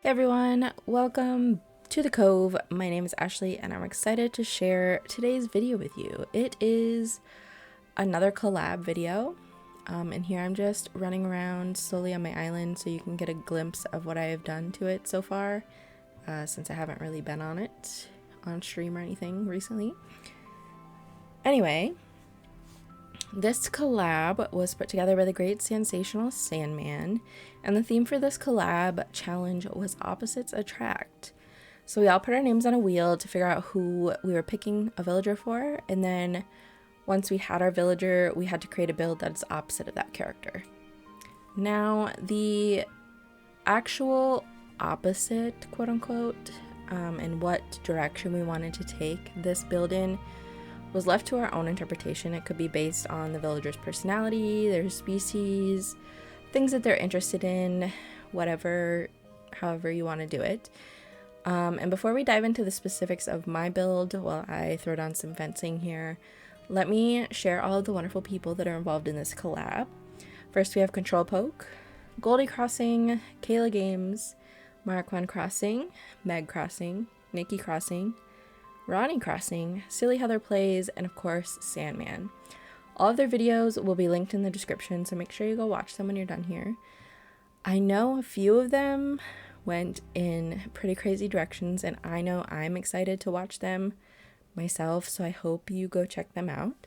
Hey everyone, welcome to the Cove. My name is Ashley and I'm excited to share today's video with you. It is another collab video, and here I'm just running around slowly on my island so you can get a glimpse of what I have done to it so far, since I haven't really been on it on stream or anything recently. Anyway, this collab was put together by the Great Sensational Sandman, and the theme for this collab challenge was Opposites Attract. So we all put our names on a wheel to figure out who we were picking a villager for, and then once we had our villager, we had to create a build that's opposite of that character. Now, the actual opposite, quote unquote, and what direction we wanted to take this build in was left to our own interpretation. It could be based on the villager's personality, their species, things that they're interested in, whatever, however you want to do it. And before we dive into the specifics of my build, while I throw down some fencing here, let me share all of the wonderful people that are involved in this collab. First, we have Control Poke, Goldie Crossing, Kayla Games, Marquand Crossing, Meg Crossing, Nikki Crossing, Ronnie Crossing, Silly Heather Plays, and of course, Sandman. All of their videos will be linked in the description, so make sure you go watch them when you're done here. I know a few of them went in pretty crazy directions, and I know I'm excited to watch them myself, so I hope you go check them out.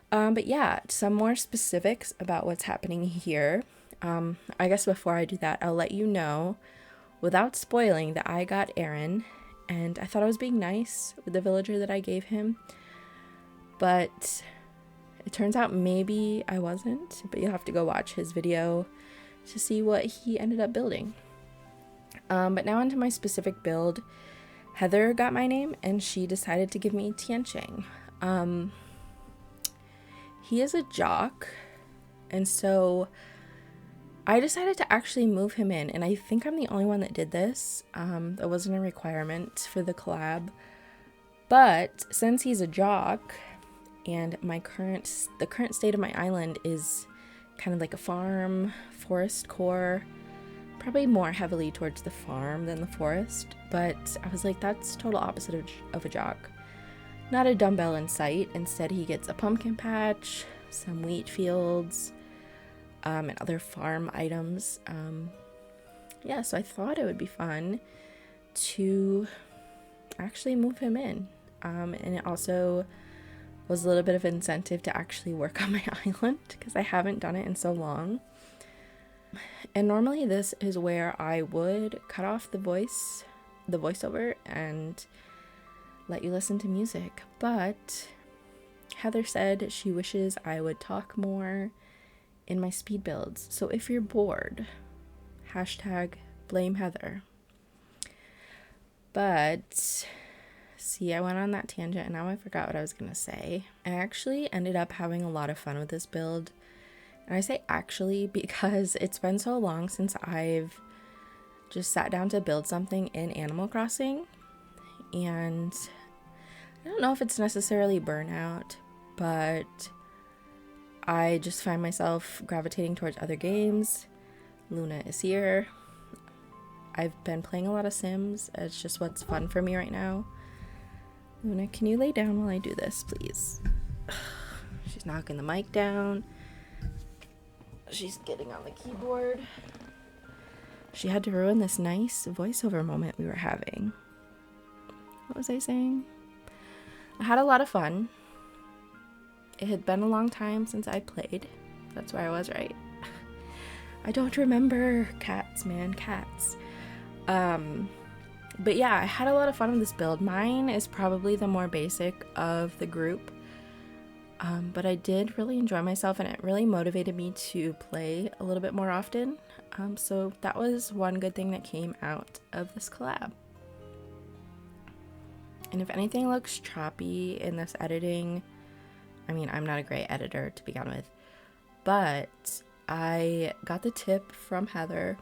But yeah, some more specifics about what's happening here. I guess before I do that, I'll let you know, without spoiling, that I got Aaron, and I thought I was being nice with the villager that I gave him, but it turns out maybe I wasn't, but you'll have to go watch his video to see what he ended up building. But now onto my specific build. Heather got my name and she decided to give me Tiancheng. He is a jock, and so I decided to actually move him in, and I think I'm the only one that did this. That wasn't a requirement for the collab, but since he's a jock and the current state of my island is kind of like a farm, forest core, probably more heavily towards the farm than the forest, but I was like, that's total opposite of a jock. Not a dumbbell in sight. Instead, he gets a pumpkin patch, some wheat fields, and other farm items. Yeah, so I thought it would be fun to actually move him in. And it also was a little bit of incentive to actually work on my island because I haven't done it in so long. And normally this is where I would cut off the voiceover and let you listen to music. But Heather said she wishes I would talk more in my speed builds. So if you're bored, #blame Heather. But see, I went on that tangent and now I forgot what I was gonna say. I actually ended up having a lot of fun with this build. And I say actually because it's been so long since I've just sat down to build something in Animal Crossing. And I don't know if it's necessarily burnout, but I just find myself gravitating towards other games. Luna is here. I've been playing a lot of Sims. It's just what's fun for me right now. Luna, can you lay down while I do this, please? She's knocking the mic down. She's getting on the keyboard. She had to ruin this nice voiceover moment we were having. What was I saying? I had a lot of fun. It had been a long time since I played. That's where I was, right? I don't remember. Cats, man, cats. But yeah, I had a lot of fun with this build. Mine is probably the more basic of the group. But I did really enjoy myself, and it really motivated me to play a little bit more often. So that was one good thing that came out of this collab. And if anything looks choppy in this editing, I mean, I'm not a great editor to begin with, but I got the tip from Heather,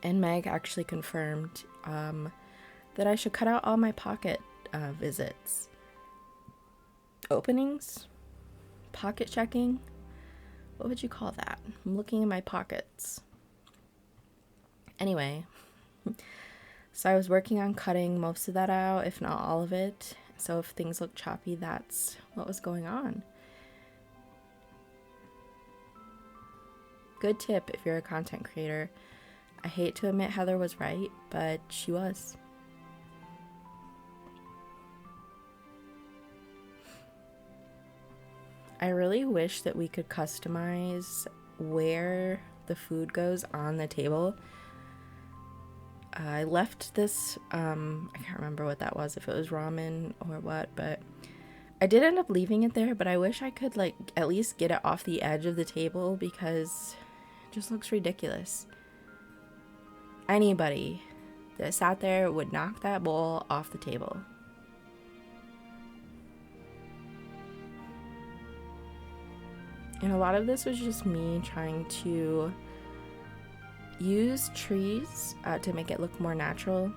and Meg actually confirmed that I should cut out all my pocket visits. Openings? Pocket checking? What would you call that? I'm looking in my pockets. Anyway, So I was working on cutting most of that out, if not all of it. So if things look choppy, that's what was going on. Good tip if you're a content creator. I hate to admit Heather was right, but she was. I really wish that we could customize where the food goes on the table. I left this, I can't remember what that was, if it was ramen or what, but I did end up leaving it there, but I wish I could like at least get it off the edge of the table because it just looks ridiculous. Anybody that sat there would knock that bowl off the table. And a lot of this was just me trying to use trees to make it look more natural,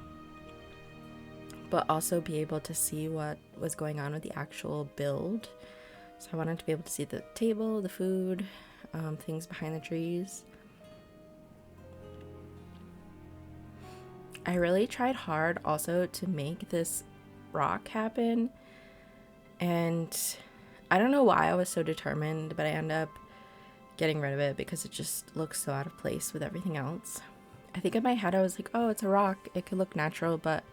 but also be able to see what was going on with the actual build. So I wanted to be able to see the table, the food, things behind the trees. I really tried hard also to make this rock happen, and I don't know why I was so determined, but I ended up getting rid of it because it just looks so out of place with everything else. I think in my head I was like, oh, it's a rock, it could look natural, but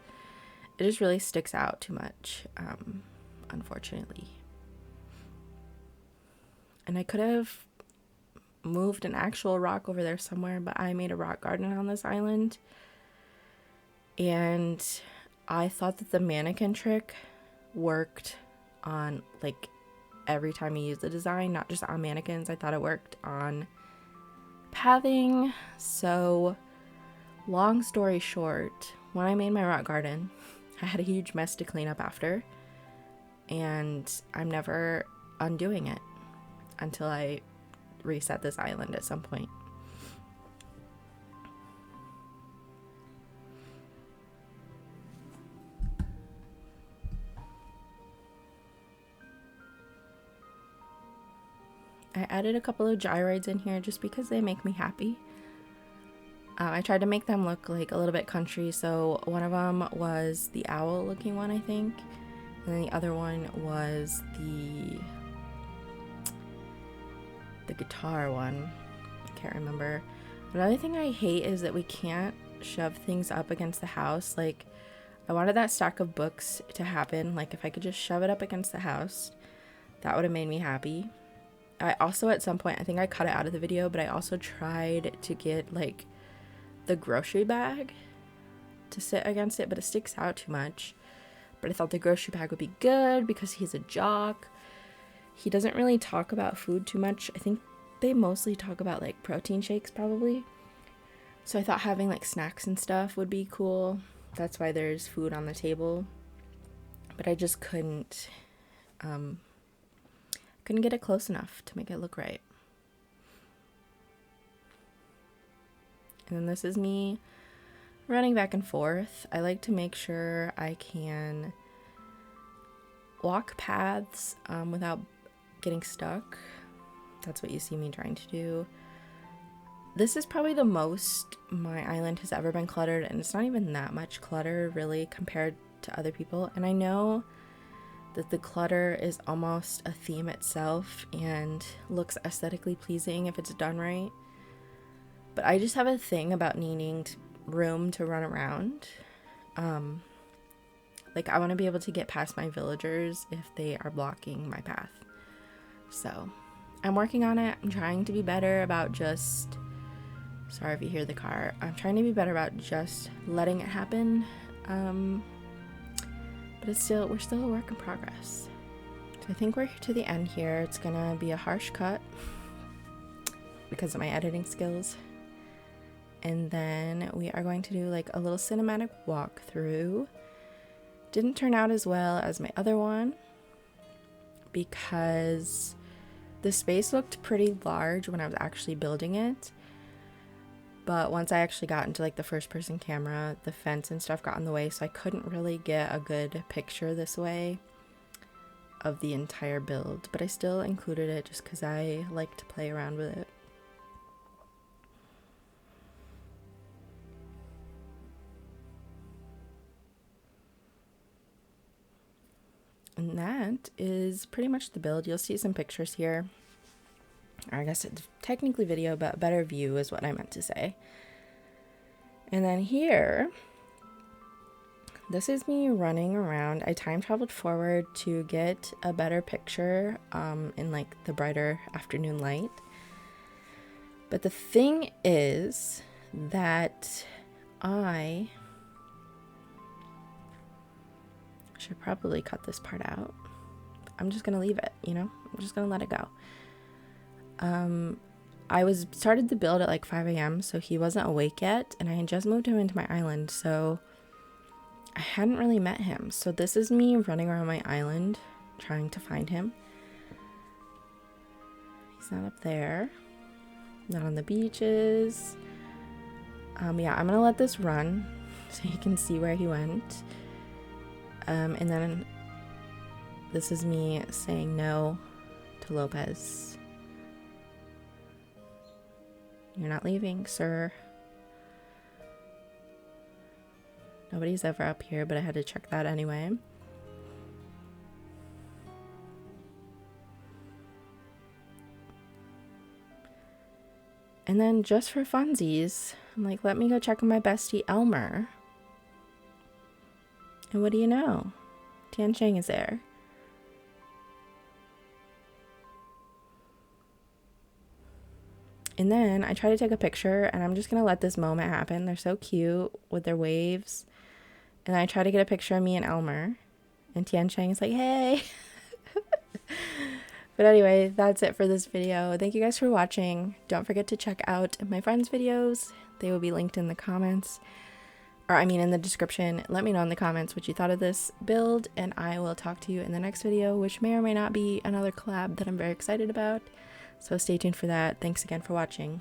it just really sticks out too much, unfortunately. And I could have moved an actual rock over there somewhere, but I made a rock garden on this island, and I thought that the mannequin trick worked on like every time I used the design, not just on mannequins. I thought it worked on pathing. So long story short, when I made my rock garden, I had a huge mess to clean up after, and I'm never undoing it until I reset this island at some point. I added a couple of gyroids in here just because they make me happy. I tried to make them look like a little bit country, so one of them was the owl looking one, I think, and then the other one was the guitar one. I can't remember. Another thing I hate is that we can't shove things up against the house. Like, I wanted that stack of books to happen. Like, if I could just shove it up against the house, that would have made me happy. I also, at some point, I think I cut it out of the video, but I also tried to get like the grocery bag to sit against it, but it sticks out too much. But I thought the grocery bag would be good because he's a jock. He doesn't really talk about food too much. I think they mostly talk about like protein shakes probably. So I thought having like snacks and stuff would be cool. That's why there's food on the table. But I just couldn't get it close enough to make it look right. And then this is me running back and forth. I like to make sure I can walk paths without getting stuck. That's what you see me trying to do. This is probably the most my island has ever been cluttered, and it's not even that much clutter really compared to other people. And I know that the clutter is almost a theme itself and looks aesthetically pleasing if it's done right. But I just have a thing about needing room to run around. Like, I want to be able to get past my villagers if they are blocking my path. So I'm working on it. I'm trying to be better about just, sorry if you hear the car, I'm trying to be better about just letting it happen. But we're still a work in progress. So I think we're to the end here. It's gonna be a harsh cut because of my editing skills. And then we are going to do like a little cinematic walkthrough. Didn't turn out as well as my other one because the space looked pretty large when I was actually building it. But once I actually got into like the first person camera, the fence and stuff got in the way, so I couldn't really get a good picture this way of the entire build. But I still included it just because I like to play around with it. is pretty much the build. You'll see some pictures here. Or I guess it's technically video, but better view is what I meant to say. And then here, this is me running around. I time traveled forward to get a better picture in like the brighter afternoon light. But the thing is that I should probably cut this part out. I'm just gonna leave it, you know? I'm just gonna let it go. I started the build at like 5 a.m. so he wasn't awake yet, and I had just moved him into my island, so I hadn't really met him. So this is me running around my island trying to find him. He's not up there. Not on the beaches. Yeah, I'm gonna let this run so you can see where he went. And then this is me saying no to Lopez. You're not leaving, sir. Nobody's ever up here, but I had to check that anyway. And then just for funsies, I'm like, let me go check on my bestie Elmer. And what do you know? Tian Sheng is there. And then I try to take a picture, and I'm just going to let this moment happen. They're so cute with their waves. And I try to get a picture of me and Elmer. And Tian Sheng is like, hey. But anyway, that's it for this video. Thank you guys for watching. Don't forget to check out my friends' videos. They will be linked in the comments. Or I mean in the description. Let me know in the comments what you thought of this build. And I will talk to you in the next video, which may or may not be another collab that I'm very excited about. So stay tuned for that. Thanks again for watching.